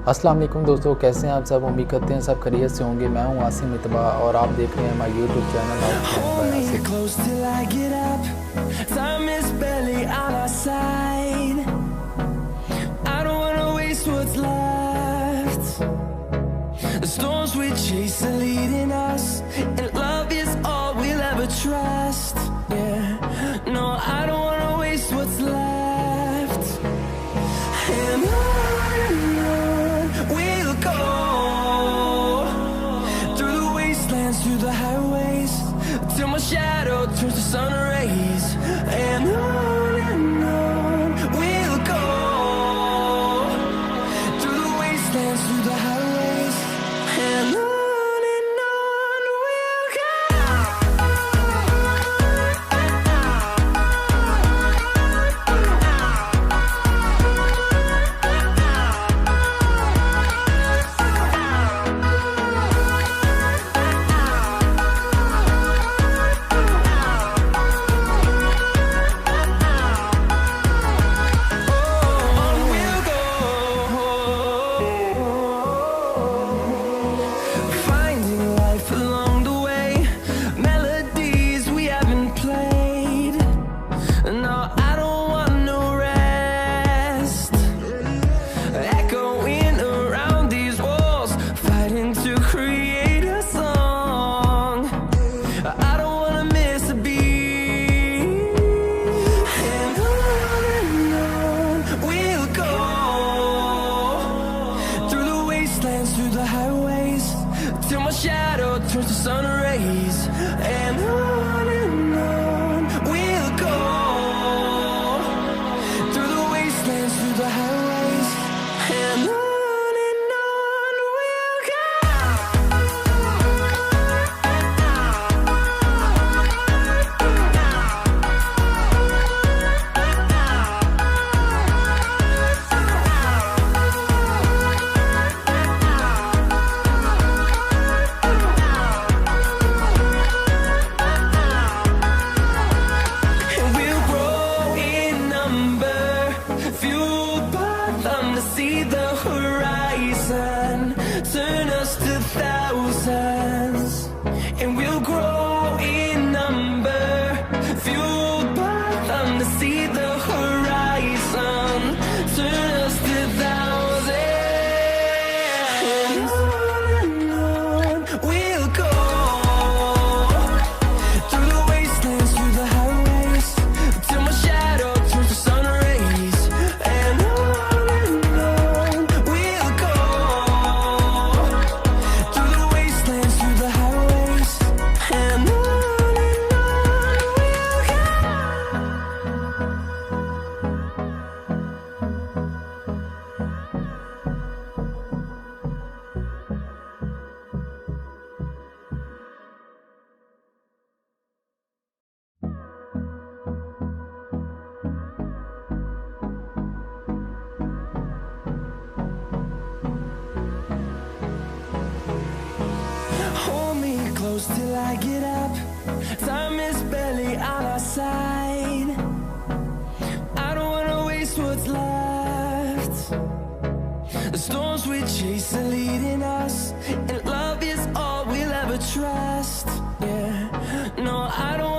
अस्सलाम वालेकुम दोस्तों, कैसे हैं आप सब। उम्मीद करते हैं सब खैरियत से होंगे। मैं हूं आसिम इतबा और आप देख रहे हैं हमारा YouTube channel through the highways till my shadow turns to sun rays, and on we'll go through the wastelands, through the highways, and on we'll go. Through the highways till my shadow turns to sun rays, and on we'll go through the wastelands, through the highways, and on we'll go. See the horizon turn us to thousands, and we'll grow in number, fueled by them to see the horizon turn us to thousands, and on we'll go through the wastelands, through the highways till my shadow turns to sun rays, and close till I get up. Time is barely on our side. I don't wanna waste what's left. The storms we chase are leading us, and love is all we'll ever trust. Yeah, no, I don't